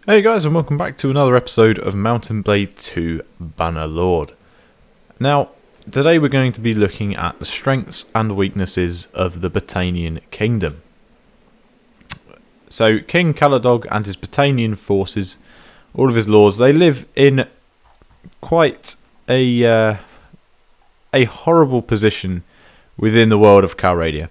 Hey guys, and welcome back to another episode of Mountain Blade 2 Bannerlord. Now, today we're going to be looking at the strengths and weaknesses of the Battanian kingdom. So, King Caladog and his Battanian forces, all of his lords, they live in quite a horrible position within the world of Calradia.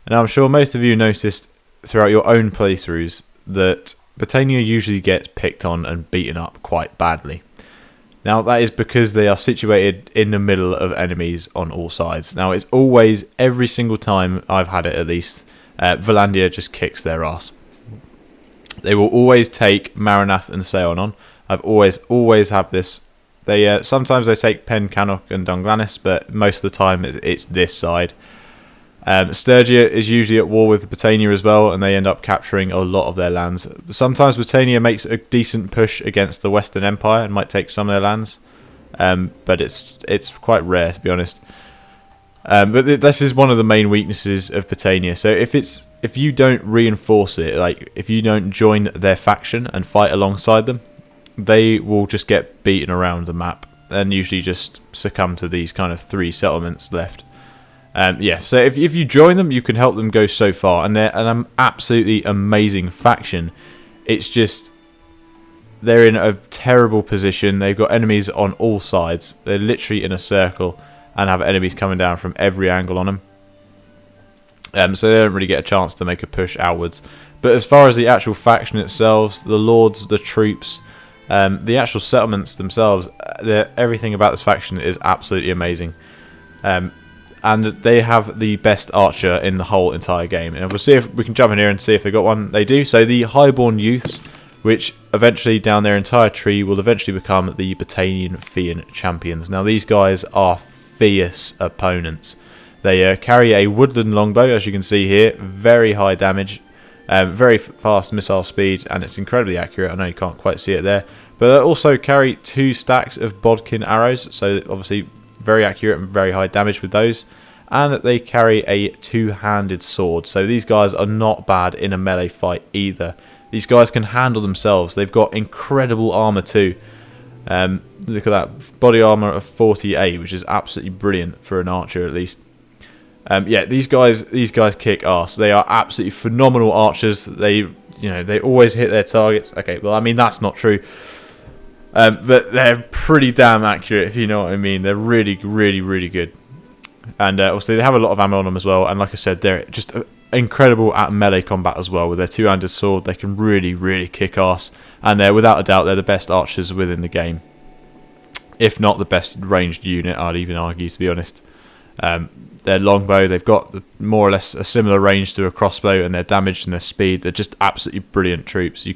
And I'm sure most of you noticed throughout your own playthroughs that Battania usually gets picked on and beaten up quite badly. Now that is because they are situated in the middle of enemies on all sides. Now it's always, every single time I've had it at least, Valandia just kicks their ass. They will always take Maranath and Seon on. I've always have this. They sometimes they take Pen Cannock and Dunglanis, but most of the time it's this side. Sturgia is usually at war with Battania as well, and they end up capturing a lot of their lands. Sometimes Battania makes a decent push against the Western Empire and might take some of their lands, but it's quite rare, to be honest. But this is one of the main weaknesses of Battania. So if you don't reinforce it, like if you don't join their faction and fight alongside them, they will just get beaten around the map and usually just succumb to these kind of 3 settlements left. So if you join them, you can help them go so far, and they're an absolutely amazing faction. It's just they're in a terrible position. They've got enemies on all sides. They're literally in a circle and have enemies coming down from every angle on them. So they don't really get a chance to make a push outwards. But as far as the actual faction itself, the lords, the troops, the actual settlements themselves, everything about this faction is absolutely amazing. And they have the best archer in the whole entire game. And we'll see if we can jump in here and see if they got one. They do. So the Highborn Youths, which eventually down their entire tree will eventually become the Battanian Fian champions. Now these guys are fierce opponents. They carry a woodland longbow, as you can see here, very high damage, very fast missile speed, and it's incredibly accurate. I know you can't quite see it there, but they also carry 2 stacks of bodkin arrows. So obviously very accurate and very high damage with those, and they carry a 2-handed sword. So these guys are not bad in a melee fight either. These guys can handle themselves. They've got incredible armor too. Look at that, body armor of 48, which is absolutely brilliant for an archer at least. These guys kick ass. They are absolutely phenomenal archers. They always hit their targets. Okay, well I mean that's not true. But they're pretty damn accurate, if you know what I mean. They're really, really, really good. And obviously they have a lot of ammo on them as well. And like I said, they're just incredible at melee combat as well. With their 2-handed sword, they can really, really kick ass. And without a doubt, they're the best archers within the game. If not the best ranged unit, I'd even argue, to be honest. Their longbow, they've got more or less a similar range to a crossbow, and their damage and their speed, they're just absolutely brilliant troops. You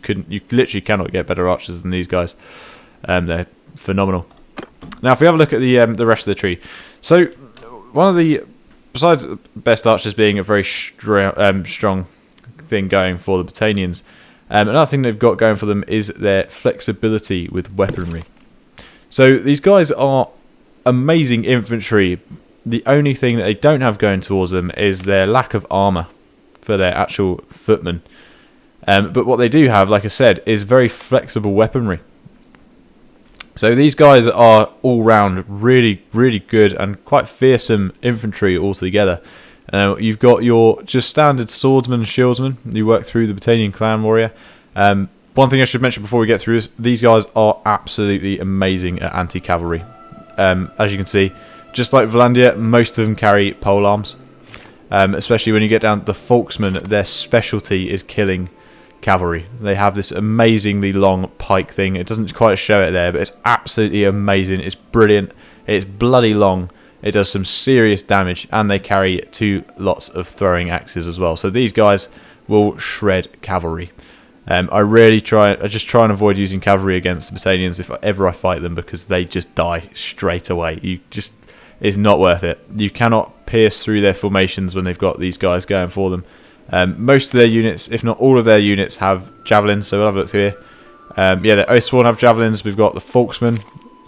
literally cannot get better archers than these guys. They're phenomenal. Now, if we have a look at the rest of the tree, so one of the, besides best archers being a very strong thing going for the Battanians, another thing they've got going for them is their flexibility with weaponry. So these guys are amazing infantry. The only thing that they don't have going towards them is their lack of armor for their actual footmen. But what they do have, like I said, is very flexible weaponry. So these guys are all round really, really good and quite fearsome infantry altogether. You've got your just standard Swordsman Shieldsman. You work through the Battanian clan warrior. One thing I should mention before we get through is these guys are absolutely amazing at Anti-Cavalry. As you can see, just like Valandia, most of them carry polearms. Especially when you get down to the Folksmen, their specialty is killing cavalry. They have this amazingly long pike thing. It doesn't quite show it there, but it's absolutely amazing. It's brilliant. It's bloody long. It does some serious damage, and they carry 2 lots of throwing axes as well. So these guys will shred cavalry. I just try and avoid using cavalry against the Battanians if ever I fight them, because they just die straight away. It's not worth it. You cannot pierce through their formations when they've got these guys going for them. Most of their units, if not all of their units, have javelins. So we'll have a look through here. The Oathsworn have javelins. We've got the Folksmen,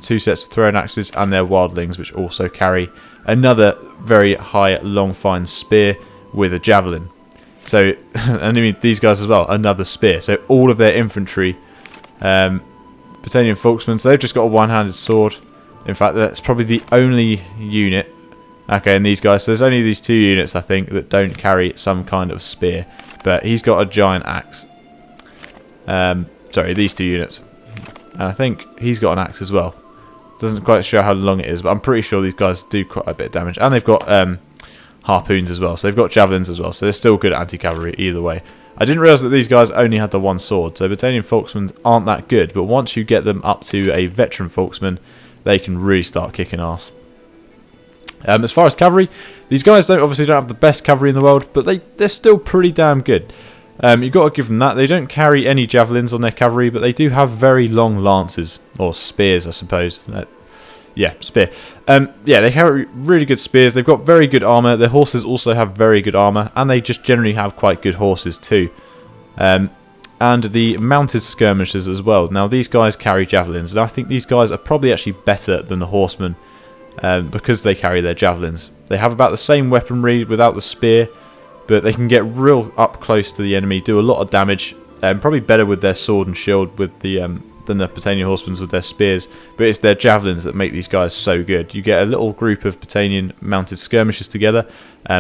2 sets of throwing axes, and their wildlings, which also carry another very high, long, fine spear with a javelin. So, and I mean these guys as well, another spear. So all of their infantry Battanian Folksmen, so they've just got a one-handed sword. In fact, that's probably the only unit. Okay, and these guys, so there's only these 2 units, I think, that don't carry some kind of spear. But he's got a giant axe. Sorry, these 2 units. And I think he's got an axe as well. Doesn't quite show how long it is, but I'm pretty sure these guys do quite a bit of damage. And they've got harpoons as well, so they've got javelins as well. So they're still good at anti-cavalry either way. I didn't realise that these guys only had the 1 sword, so Battanian Folksmen aren't that good. But once you get them up to a veteran Folksman, they can really start kicking ass. As far as cavalry, these guys obviously don't have the best cavalry in the world, but they're still pretty damn good. You've got to give them that. They don't carry any javelins on their cavalry, but they do have very long lances, or spears, I suppose. Yeah, spear. Yeah, they carry really good spears. They've got very good armour. Their horses also have very good armour, and they just generally have quite good horses too. And the mounted skirmishers as well. Now, these guys carry javelins, and I think these guys are probably actually better than the horsemen. Because they carry their javelins. They have about the same weaponry without the spear, but they can get real up close to the enemy, do a lot of damage, probably better with their sword and shield with the than the Battanian horsemen with their spears, but it's their javelins that make these guys so good. You get a little group of Battanian mounted skirmishers together,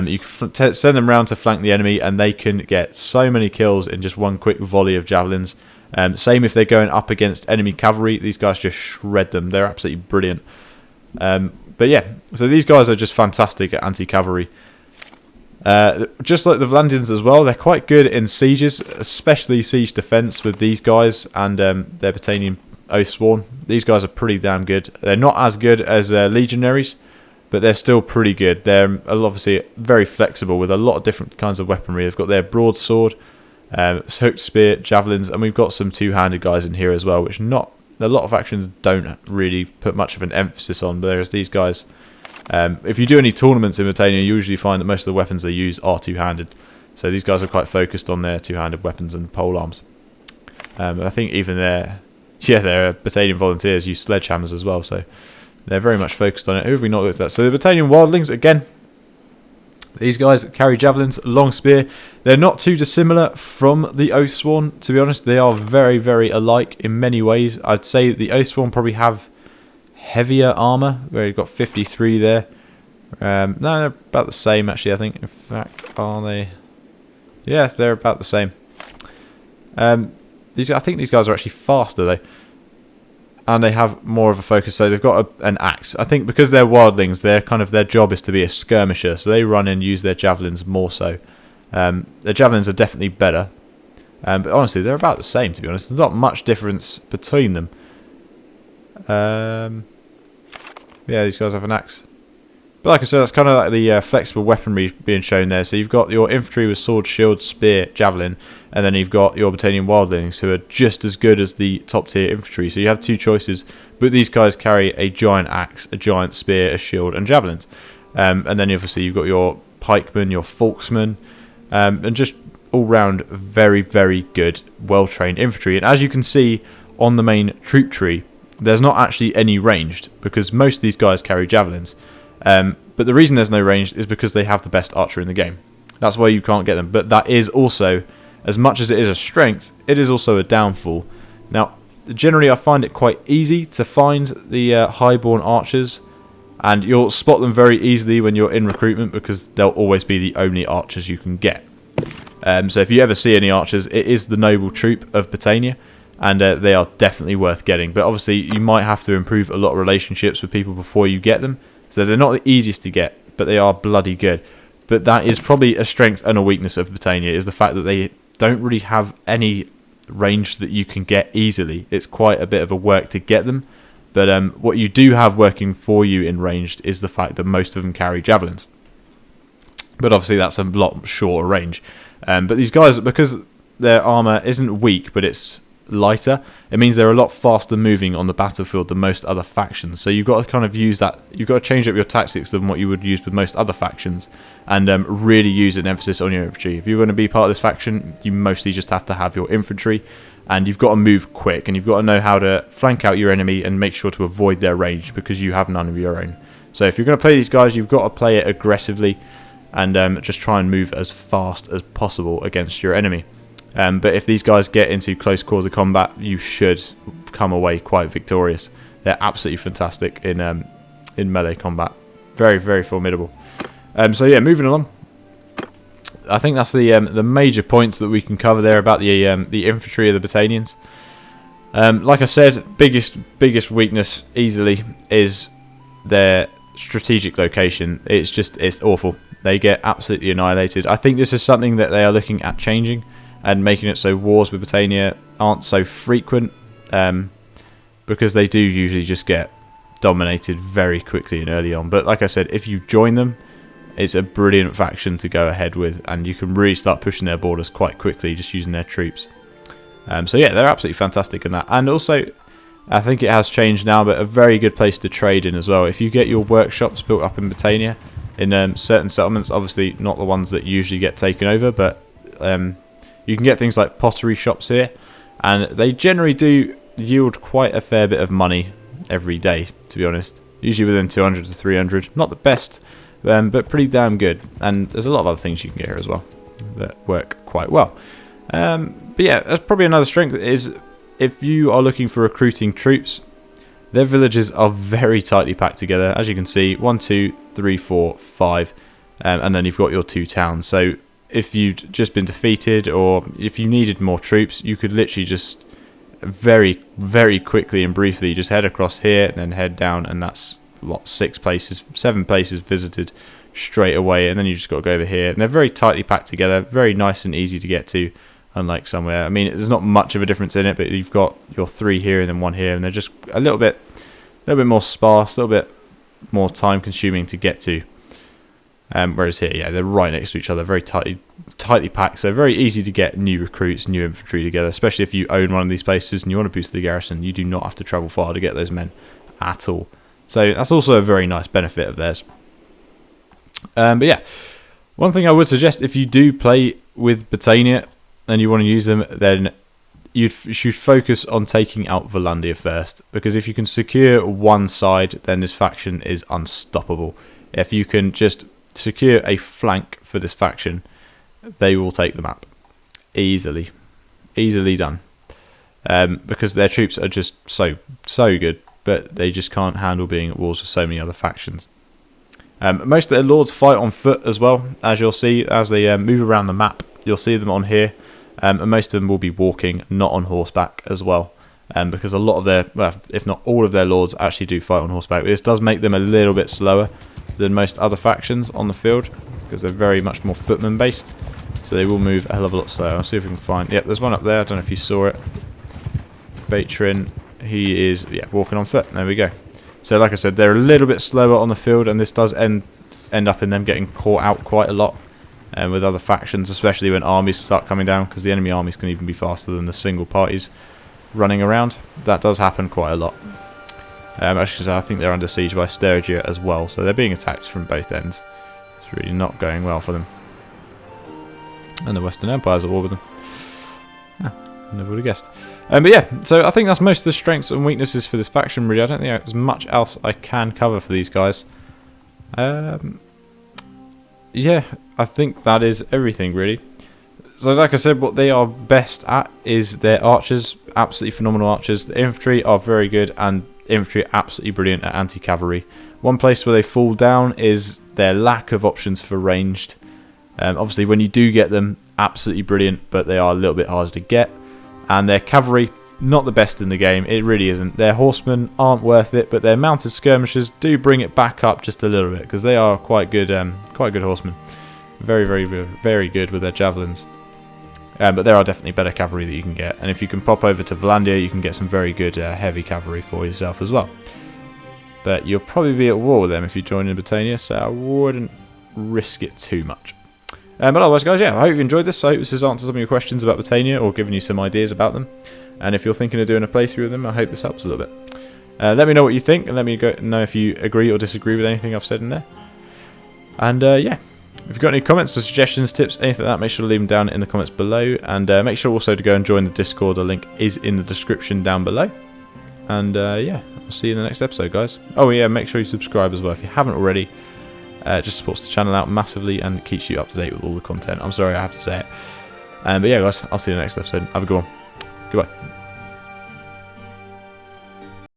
you can send them round to flank the enemy, and they can get so many kills in just one quick volley of javelins. Same if they're going up against enemy cavalry, these guys just shred them. They're absolutely brilliant. But yeah, so these guys are just fantastic at anti-cavalry. Just like the Vlandians as well, they're quite good in sieges, especially siege defense with these guys and their Battanian Oathsworn. These guys are pretty damn good. They're not as good as legionaries, but they're still pretty good. They're obviously very flexible with a lot of different kinds of weaponry. They've got their broadsword, hooked spear, javelins, and we've got some two-handed guys in here as well, which a lot of factions don't really put much of an emphasis on, whereas these guys, if you do any tournaments in Battania, you usually find that most of the weapons they use are two-handed. So these guys are quite focused on their two-handed weapons and polearms. I think even their Battanian volunteers use sledgehammers as well, so they're very much focused on it. Who have we not looked at? So the Battanian wildlings, again, these guys carry javelins, long spear. They're not too dissimilar from the Oathsworn, to be honest. They are very, very alike in many ways. I'd say the Oathsworn probably have heavier armour, where you've got 53 there. No, they're about the same, actually, I think. In fact, are they? Yeah, they're about the same. I think these guys are actually faster, though. And they have more of a focus, so they've got an axe. I think because they're wildlings, their job is to be a skirmisher, so they run and use their javelins more so. Their javelins are definitely better, but honestly, they're about the same, to be honest. There's not much difference between them. Yeah, these guys have an axe. But like I said, that's kind of like the flexible weaponry being shown there. So you've got your infantry with sword, shield, spear, javelin, and then you've got your Battanian wildlings who are just as good as the top tier infantry. So you have two choices, but these guys carry a giant axe, a giant spear, a shield, and javelins. And then obviously you've got your pikemen, your folksmen, and just all round very, very good, well-trained infantry. And as you can see on the main troop tree, there's not actually any ranged, because most of these guys carry javelins. But the reason there's no ranged is because they have the best archer in the game. That's why you can't get them. But that is also, as much as it is a strength, it is also a downfall. Now, generally I find it quite easy to find the highborn archers, and you'll spot them very easily when you're in recruitment, because they'll always be the only archers you can get. So if you ever see any archers, it is the noble troop of Battania, and they are definitely worth getting. But obviously you might have to improve a lot of relationships with people before you get them. So they're not the easiest to get, but they are bloody good. But that is probably a strength and a weakness of Battania, is the fact that they don't really have any range that you can get easily. It's quite a bit of a work to get them. But what you do have working for you in ranged is the fact that most of them carry javelins. But obviously that's a lot shorter range. But these guys, because their armour isn't weak, but it's lighter, it means they're a lot faster moving on the battlefield than most other factions. So you've got to kind of use that, you've got to change up your tactics than what you would use with most other factions, and really use an emphasis on your infantry. If you're going to be part of this faction, you mostly just have to have your infantry, and you've got to move quick, and you've got to know how to flank out your enemy and make sure to avoid their range, because you have none of your own. So if you're going to play these guys, you've got to play it aggressively and just try and move as fast as possible against your enemy. But if these guys get into close quarter combat, you should come away quite victorious. They're absolutely fantastic in melee combat. Very, very formidable. So yeah, moving along. I think that's the major points that we can cover there about the infantry of the Battanians. Like I said, biggest weakness easily is their strategic location. It's awful. They get absolutely annihilated. I think this is something that they are looking at changing and making it so wars with Battania aren't so frequent, because they do usually just get dominated very quickly and early on. But like I said, if you join them, it's a brilliant faction to go ahead with, and you can really start pushing their borders quite quickly just using their troops. So yeah, they're absolutely fantastic in that. And also, I think it has changed now, but a very good place to trade in as well. If you get your workshops built up in Battania, in certain settlements, obviously not the ones that usually get taken over, but you can get things like pottery shops here, and they generally do yield quite a fair bit of money every day, to be honest. Usually within 200 to 300. Not the best, but pretty damn good. And there's a lot of other things you can get here as well that work quite well. But yeah, that's probably another strength is if you are looking for recruiting troops, their villages are very tightly packed together. As you can see, 1, 2, 3, 4, 5, and then you've got your 2 towns. So if you'd just been defeated, or if you needed more troops, you could literally just very, very quickly and briefly just head across here and then head down, and that's what, 7 places visited straight away. And then you just got to go over here, and they're very tightly packed together, very nice and easy to get to. Unlike somewhere, I mean, there's not much of a difference in it, but you've got your 3 here and then 1 here, and they're just a little bit more sparse, a little bit more time consuming to get to. Whereas here, yeah, they're right next to each other, very tightly packed, so very easy to get new recruits, new infantry together, especially if you own one of these places and you want to boost the garrison. You do not have to travel far to get those men at all. So that's also a very nice benefit of theirs. But yeah, one thing I would suggest, if you do play with Battania and you want to use them, then you should focus on taking out Valandia first, because if you can secure one side, then this faction is unstoppable. If you can just secure a flank for this faction, they will take the map easily done, because their troops are just so good, but they just can't handle being at wars with so many other factions. Most of their lords fight on foot as well, as you'll see as they move around the map. You'll see them on here. And most of them will be walking, not on horseback as well, because a lot of their, well, if not all of their lords actually do fight on horseback. This does make them a little bit slower than most other factions on the field, because they're very much more footman based, so they will move a hell of a lot slower. I'll see if we can find, yep, there's one up there, I don't know if you saw it. Batrin, he is, yeah, walking on foot, there we go. So like I said, they're a little bit slower on the field, and this does end up in them getting caught out quite a lot. With other factions, especially when armies start coming down, because the enemy armies can even be faster than the single parties running around. That does happen quite a lot. Actually, I think they're under siege by Sturgia as well, so they're being attacked from both ends. It's really not going well for them. And the Western Empire's at war with them. Never would have guessed. But yeah, so I think that's most of the strengths and weaknesses for this faction, really. I don't think there's much else I can cover for these guys. Yeah, I think that is everything, really. So like I said, what they are best at is their archers. Absolutely phenomenal archers. The infantry are very good, and infantry are absolutely brilliant at anti-cavalry. One place where they fall down is their lack of options for ranged. Obviously, when you do get them, absolutely brilliant, but they are a little bit harder to get. And their cavalry, not the best in the game. It really isn't. Their horsemen aren't worth it, but their mounted skirmishers do bring it back up just a little bit, because they are quite good horsemen. Very, very, very good with their javelins. But there are definitely better cavalry that you can get, and if you can pop over to Valandia, you can get some very good heavy cavalry for yourself as well. But you'll probably be at war with them if you join in Battania, so I wouldn't risk it too much. But otherwise, guys, yeah, I hope you enjoyed this. I hope this has answered some of your questions about Battania, or given you some ideas about them. And if you're thinking of doing a playthrough of them, I hope this helps a little bit. Let me know what you think, and let me know if you agree or disagree with anything I've said in there. And yeah, if you've got any comments or suggestions, tips, anything like that, make sure to leave them down in the comments below. And make sure also to go and join the Discord. The link is in the description down below. And yeah, I'll see you in the next episode, guys. Oh yeah, make sure you subscribe as well if you haven't already. Just supports the channel out massively and keeps you up to date with all the content. I'm sorry I have to say it. But yeah, guys, I'll see you in the next episode. Have a good one. Goodbye.